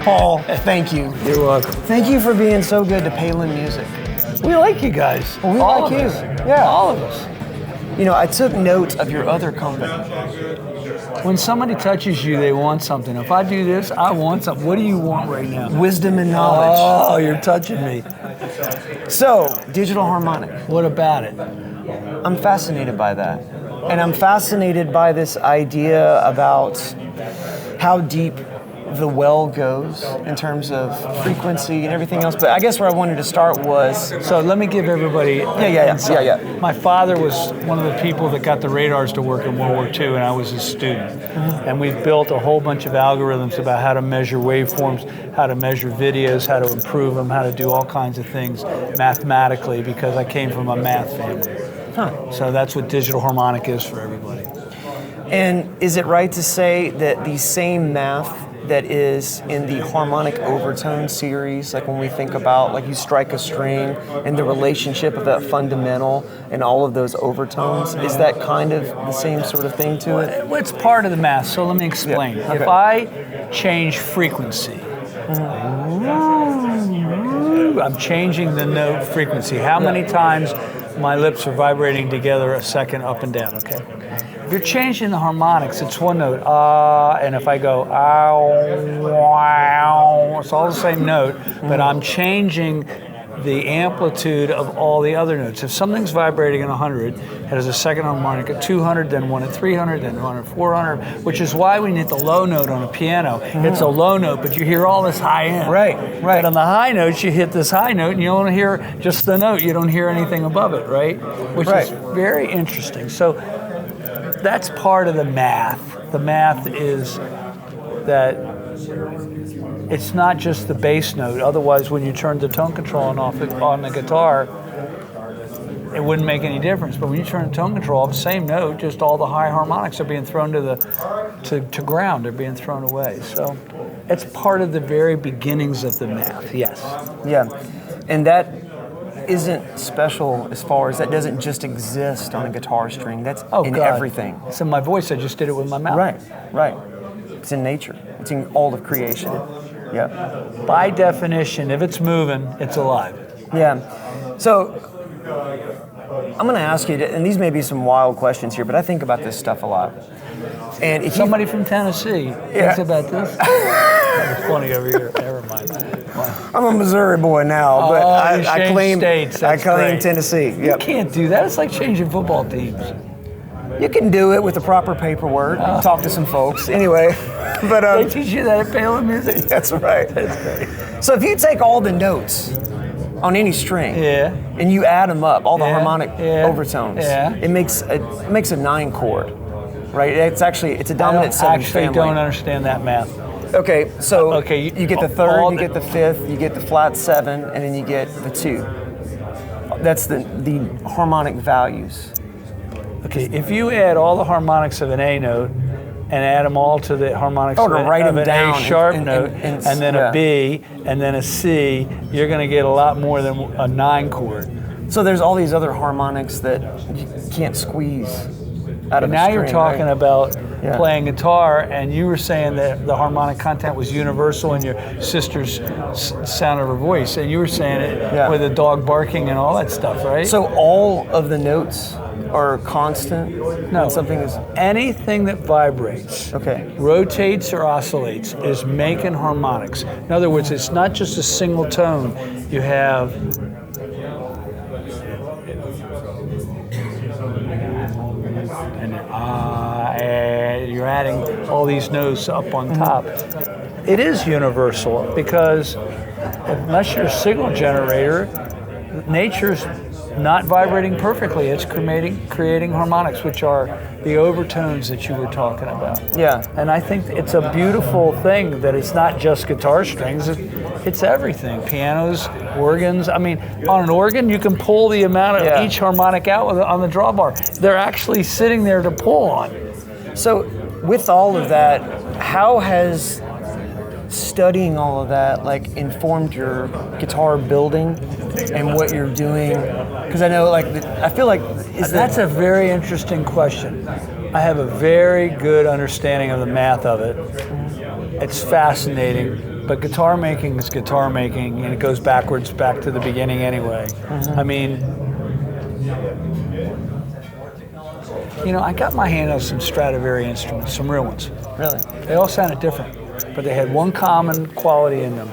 Paul, thank you. You're welcome. Thank you for being so good to Palen Music. We like you guys. Well, we all like of you. us. Yeah. All of us. You know, I took note of your other company. When somebody touches you, they want something. If I do this, I want something. What do you want right now? Wisdom and knowledge. Oh, you're touching me. So, digital harmonic. What about it? I'm fascinated by that. And I'm fascinated by this idea about how deep the well goes in terms of frequency and everything else. But I guess where I wanted to start was... So let me give everybody... Yeah. My father was one of the people that got the radars to work in World War II, and I was his student. Mm-hmm. And we've built a whole bunch of algorithms about how to measure waveforms, how to measure videos, how to improve them, how to do all kinds of things mathematically, because I came from a math family. Huh. So that's what digital harmonic is for everybody. And is it right to say that the same math that is in the harmonic overtone series, like when we think about, like you strike a string and the relationship of that fundamental and all of those overtones, is that kind of the same sort of thing to it? Well, it's part of the math, so let me explain. Yeah. Okay. If I change frequency, I'm changing the note frequency. How many times my lips are vibrating together a second up and down, okay? If you're changing the harmonics, it's one note, and if I go, wow, it's all the same note, but I'm changing the amplitude of all the other notes. If something's vibrating at 100, it has a second harmonic at 200, then one at 300, then one at 400, which is why we need the low note on a piano. It's a low note, but you hear all this high end. Right. But on the high notes, you hit this high note, and you only hear just the note. You don't hear anything above it, right? Which is very interesting. So that's part of the math. The math is that it's not just the bass note. Otherwise, when you turn the tone control on the guitar, it wouldn't make any difference. But when you turn the tone control off, same note, just all the high harmonics are being thrown to ground. They're being thrown away. So it's part of the very beginnings of the math. Yes. Yeah, and that isn't special as far as that doesn't just exist on a guitar string. That's in everything. It's in my voice. I just did it with my mouth. Right. It's in nature. It's in all of creation. Yeah. By definition, if it's moving, it's alive. Yeah. So I'm going to ask you, and these may be some wild questions here, but I think about this stuff a lot. And if somebody from Tennessee thinks about this, that was funny over here. Never mind. I'm a Missouri boy now, but I claim states. I claim Tennessee. You can't do that. It's like changing football teams. You can do it with the proper paperwork. Talk to some folks. Anyway, but they teach you that at Palen Music. That's right. That's great. So if you take all the notes on any string, and you add them up, all the harmonic overtones, it makes a 9 chord, right? It's a dominant 7 family. I don't understand that math. Okay, so you get the third, you get the fifth, you get the flat 7, and then you get the 2. That's the harmonic values. Okay, if you add all the harmonics of an A note and add them all to the harmonics of an A sharp note, and then a B, and then a C, you're going to get a lot more than a 9 chord. So there's all these other harmonics that you can't squeeze out of a string. Now you're talking about playing guitar, and you were saying that the harmonic content was universal in your sister's sound of her voice, and you were saying it with the dog barking and all that stuff, right? So all of the notes are constant? No. Something is anything that vibrates, rotates or oscillates is making harmonics. In other words, it's not just a single tone. You have and you're adding all these notes up on top. It is universal because unless you're a signal generator, nature's not vibrating perfectly. It's creating harmonics, which are the overtones that you were talking about. Yeah. And I think it's a beautiful thing that it's not just guitar strings, it's everything. Pianos, organs. I mean, on an organ, you can pull the amount of each harmonic out on the drawbar. They're actually sitting there to pull on. So with all of that, how has studying all of that informed your guitar building and what you're doing? Because I know I feel like that's a very interesting question. I have a very good understanding of the math of it. It's fascinating. But guitar making is guitar making, and it goes backwards back to the beginning anyway. I mean, you know, I got my hand on some Stradivarius instruments, some real ones. Really? They all sounded different, but they had one common quality in them.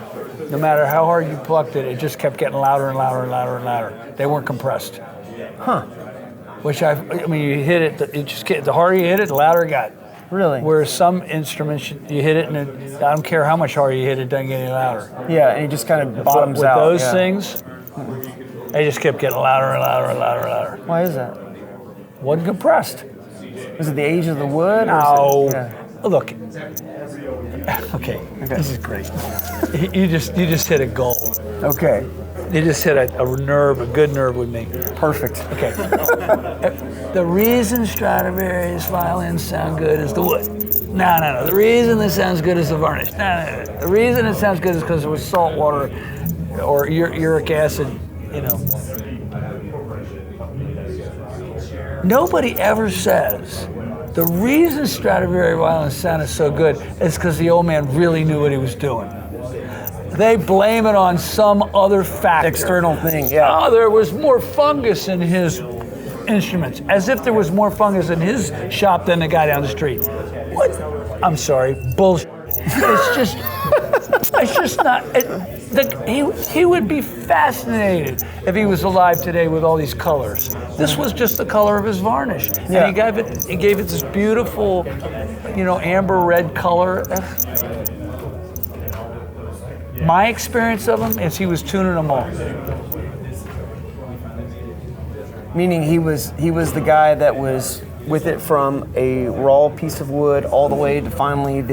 No matter how hard you plucked it, it just kept getting louder and louder and louder and louder. They weren't compressed. Huh. Which I mean, you hit it, it just the harder you hit it, the louder it got. Really? Whereas some instruments, you hit it, and I don't care how much harder you hit it, doesn't get any louder. Yeah, and it just kind of bottoms with out. With those things, they just kept getting louder and louder and louder and louder. Why is that? Wasn't compressed. Was it the age of the wood? No. Yeah. Look. Okay, this is great. You just hit a goal. Okay. You just hit a nerve, a good nerve with me. Perfect. Okay. The reason Stradivarius violins sound good is the wood. No. The reason this sounds good is the varnish. No. The reason it sounds good is because it was salt water or uric acid, you know. Nobody ever says the reason Stradivarius violins sounded so good is because the old man really knew what he was doing. They blame it on some other factor. External thing, yeah. Oh, there was more fungus in his instruments, as if there was more fungus in his shop than the guy down the street. What? I'm sorry, bullshit. It's just not. He would be fascinated if he was alive today with all these colors. This was just the color of his varnish, Yeah. and he gave it this beautiful, you know, amber red color. My experience of him is he was tuning them all. Meaning he was the guy that was with it from a raw piece of wood all the way to finally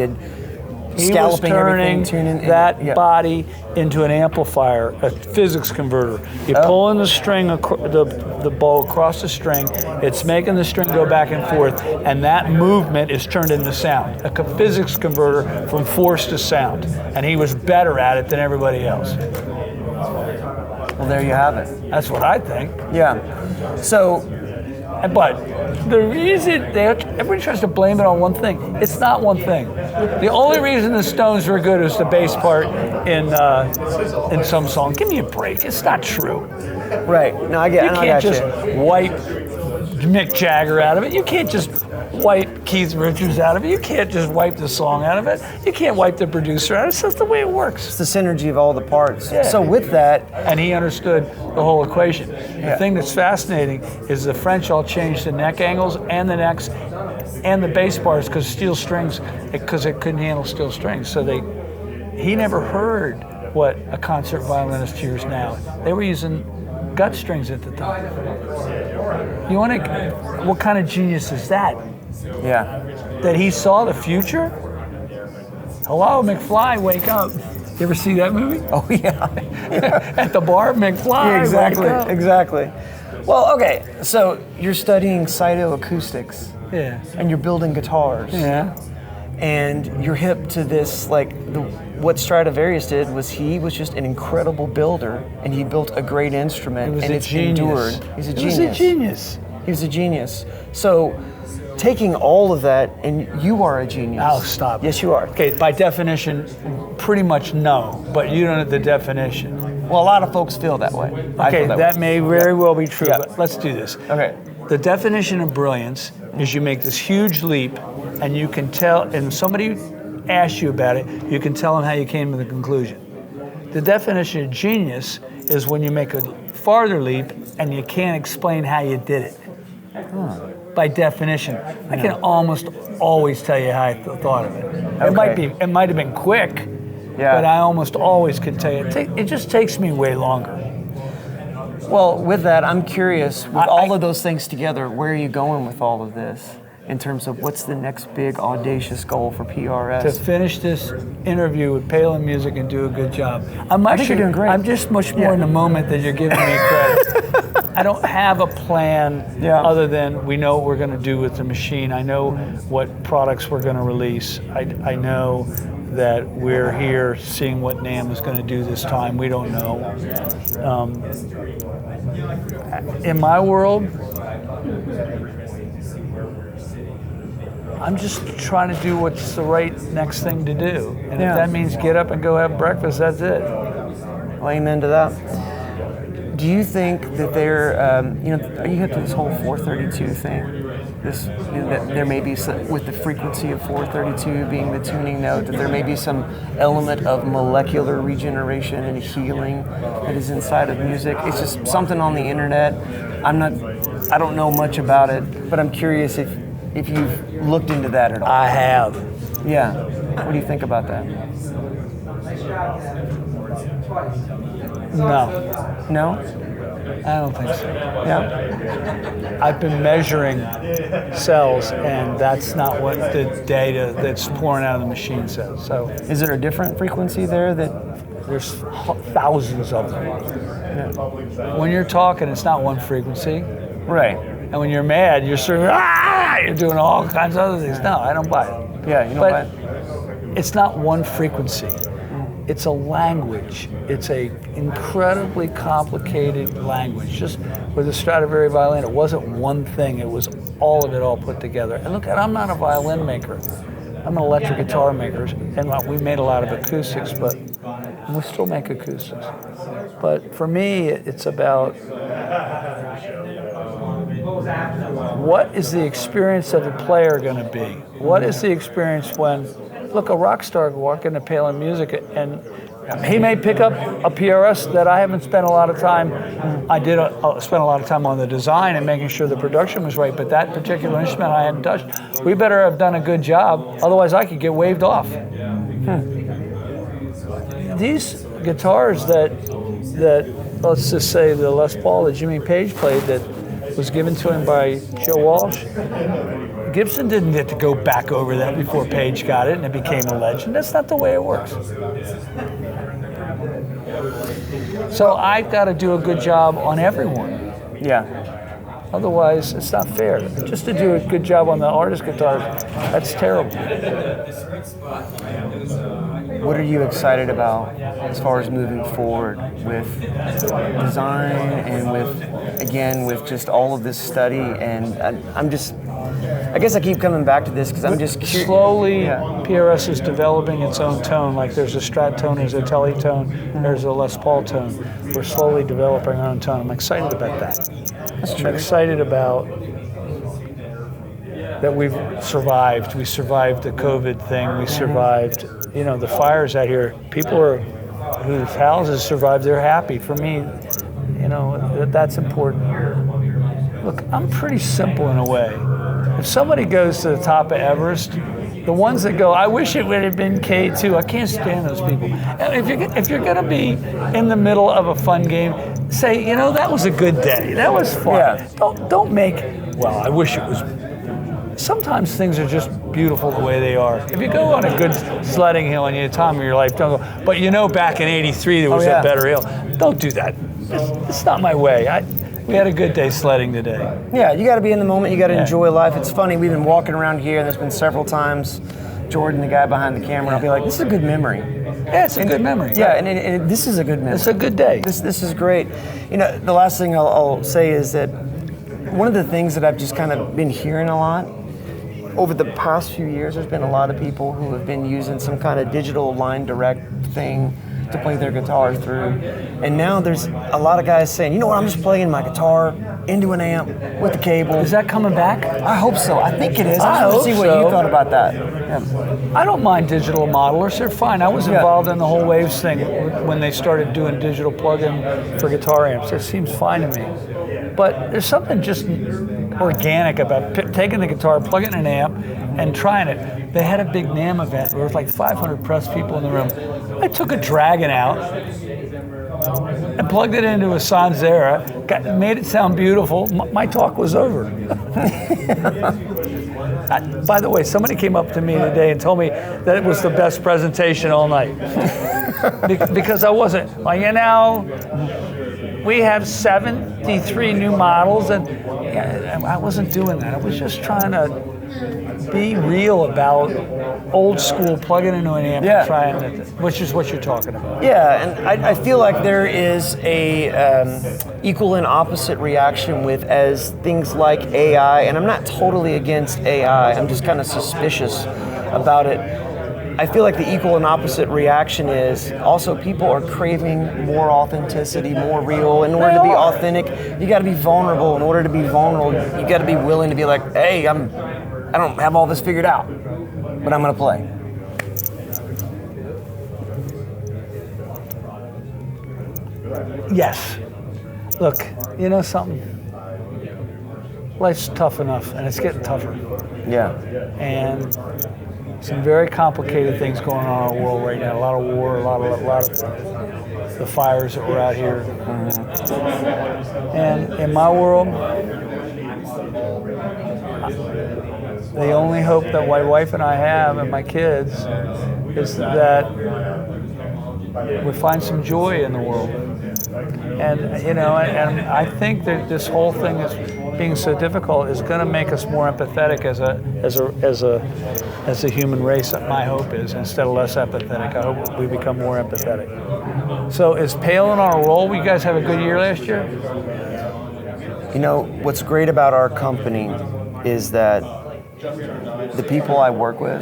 scalloping everything, tuning that body into an amplifier, a physics converter. You pull in the string, the bow across the string, it's making the string go back and forth, and that movement is turned into sound. A physics converter from force to sound. And he was better at it than everybody else. Well, there you have it. That's what I think. Yeah. So, but the reason everybody tries to blame it on one thing, it's not one thing. The only reason the Stones were good is the bass part in some song. Give me a break. It's not true. right. No, I get. You can't just wipe Mick Jagger out of it. You can't just wipe Keith Richards out of it. You can't just wipe the song out of it. You can't wipe the producer out of it. It's just the way it works. It's the synergy of all the parts. Yeah. So with that, and he understood the whole equation. The thing that's fascinating is the French all changed the neck angles and the necks and the bass bars because steel strings, because it couldn't handle steel strings. So he never heard what a concert violinist hears now. They were using gut strings at the time. What kind of genius is that? yeah. That he saw the future? Hello, McFly, wake up. You ever see that movie? Oh yeah. At the bar, McFly, Yeah, exactly. wake up. Exactly. Well, okay. So you're studying cytoacoustics. Yeah. And you're building guitars. Yeah. And you're hip to this, what Stradivarius did was he was just an incredible builder, and he built a great instrument, and it's endured. He's a genius. He was a genius. He was a genius. So, taking all of that, and you are a genius. Oh, stop. Yes, you are. Okay, by definition, pretty much no, but you don't know the definition. Well, a lot of folks feel that way. I Okay, feel that may very well be true, Yeah. but let's do this. Okay. The definition of brilliance is you make this huge leap, and you can tell, and somebody asks you about it, you can tell them how you came to the conclusion. The definition of genius is when you make a farther leap, and you can't explain how you did it. By definition, I can almost always tell you how I thought of it. It might have been quick, but I almost always can tell you. It just takes me way longer. Well, with that, I'm curious, with all of those things together, where are you going with all of this? In terms of what's the next big audacious goal for PRS? To finish this interview with Palen Music and do a good job. I think you're doing great. I'm just much more in the moment than you're giving me credit. I don't have a plan other than we know what we're going to do with the machine. I know what products we're going to release. I know that we're here seeing what NAMM is going to do this time. We don't know. In my world, I'm just trying to do what's the right next thing to do. And Yeah. if that means get up and go have breakfast, that's it. Well, amen to that. Do you think that you have this whole 432 thing? That there may be some, with the frequency of 432 being the tuning note, that there may be some element of molecular regeneration and healing that is inside of music. It's just something on the internet. I don't know much about it, but I'm curious if you've looked into that at all. I have. Yeah. What do you think about that? No, No? I don't think so. Yeah. I've been measuring cells, and that's not what the data that's pouring out of the machine says. So Is there a different frequency there that? there's thousands of them. Yeah. When you're talking, it's not one frequency. Right. And when you're mad, you're sort of, you're doing all kinds of other things. No, I don't buy it. Yeah, you know But what? it's not one frequency. It's a language. It's a incredibly complicated language. Just with the Stradivarius violin, it wasn't one thing. It was all of it all put together. And look, I'm not a violin maker. I'm an electric guitar maker, and we made a lot of acoustics, but we still make acoustics. But for me, it's about what is the experience of a player going to be? What is the experience when, look, a rock star can walk into Palen Music and he may pick up a PRS that I haven't spent a lot of time. I spent a lot of time on the design and making sure the production was right, but that particular instrument I hadn't touched. We better have done a good job, otherwise I could get waved off. These guitars that let's just say the Les Paul that Jimmy Page played that was given to him by Joe Walsh, Gibson didn't get to go back over that before Page got it and it became a legend. That's not the way it works. So I've got to do a good job on everyone. Yeah. Otherwise, it's not fair. Just to do a good job on the artist guitars, that's terrible. What are you excited about as far as moving forward with design and with just all of this study? And I guess I keep coming back to this because I'm just curious. Slowly, PRS is developing its own tone. Like there's a Strat tone, there's a Tele tone, there's a Les Paul tone. We're slowly developing our own tone. I'm excited about that. That's true. I'm excited about that we've survived. We survived the COVID thing. We survived, the fires out here. People whose houses survived, they're happy. For me, that's important. Look, I'm pretty simple in a way. If somebody goes to the top of Everest, the ones that go, I wish it would have been K2, I can't stand those people. If you're going to be in the middle of a fun game, say, that was a good day. That was fun. Yeah. Don't make, well, I wish it was. Sometimes things are just beautiful the way they are. If you go on a good sledding hill and you have time of your life, don't go, but back in '83 there was a better hill. Don't do that. It's not my way. We had a good day sledding today. Yeah, you got to be in the moment. You got to enjoy life. It's funny. We've been walking around here, and there's been several times Jordan, the guy behind the camera, I'll be like, "This is a good memory." Yeah, it's a good memory. Yeah, and this is a good memory. It's a good day. This is great. The last thing I'll say is that one of the things that I've just kind of been hearing a lot over the past few years, there's been a lot of people who have been using some kind of digital line direct thing to play their guitar through. And now there's a lot of guys saying, I'm just playing my guitar into an amp with the cable. Is that coming back? I hope so. I think it is. I I want to hope see what so. you thought about that. Yeah. I don't mind digital modelers. They're fine. I was involved in the whole Waves thing when they started doing digital plug-in for guitar amps. It seems fine to me. But there's something just organic about taking the guitar, plugging in an amp, and trying it. They had a big NAMM event. There was like 500 press people in the room. I took a Dragon out and plugged it into a Sanzera, made it sound beautiful. My talk was over. By the way, somebody came up to me today and told me that it was the best presentation all night. Because I wasn't, we have 73 new models, and I wasn't doing that. I was just trying to be real about old school plugging into an amp and trying it, which is what you're talking about. Yeah, and I feel like there is a equal and opposite reaction with as things like AI, and I'm not totally against AI, I'm just kind of suspicious about it. I feel like the equal and opposite reaction is also people are craving more authenticity, more real. In order to be authentic, you got to be vulnerable. In order to be vulnerable, you got to be willing to be like, hey, I don't have all this figured out, but I'm gonna play. Yes. Look, you know something? Life's tough enough, and it's getting tougher. Yeah. And some very complicated things going on in our world right now. A lot of war, a lot of the fires that were out here. And in my world, the only hope that my wife and I have and my kids is that we find some joy in the world. And you know, and I think that this whole thing is being so difficult is going to make us more empathetic as a human race. My hope is, instead of less empathetic, I hope we become more empathetic. So is Palen on a roll? You guys have a good year last year? You know, what's great about our company is that the people I work with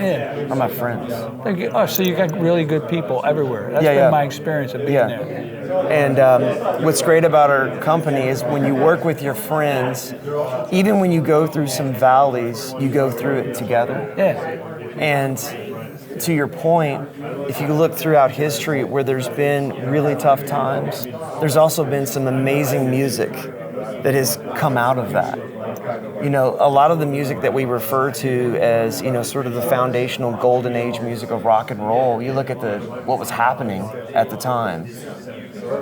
are my friends. Oh, so you got really good people everywhere. That's been my experience of being there. And what's great about our company is when you work with your friends, even when you go through some valleys, you go through it together. Yeah. And to your point, if you look throughout history where there's been really tough times, there's also been some amazing music that has come out of that. You know, a lot of the music that we refer to as, you know, sort of the foundational golden age music of rock and roll, you look at what was happening at the time,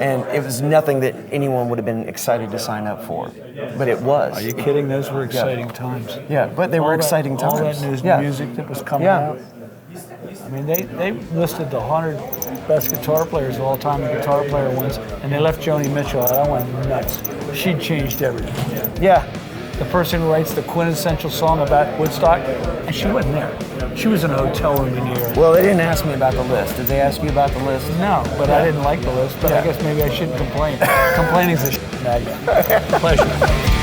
and it was nothing that anyone would have been excited to sign up for, but it was. Are you kidding? Those were exciting times. Yeah, but they were exciting times. All that new music that was coming out. I mean, they listed the 100 best guitar players of all time, the guitar player ones, and they left Joni Mitchell out. I went nuts. She changed everything. Yeah. The person who writes the quintessential song about Woodstock, and she wasn't there. She was in a hotel room in New York. Well, they didn't ask me about the list. Did they ask you about the list? No, but I didn't like the list, but I guess maybe I shouldn't complain. Complaining is a magnet. Pleasure.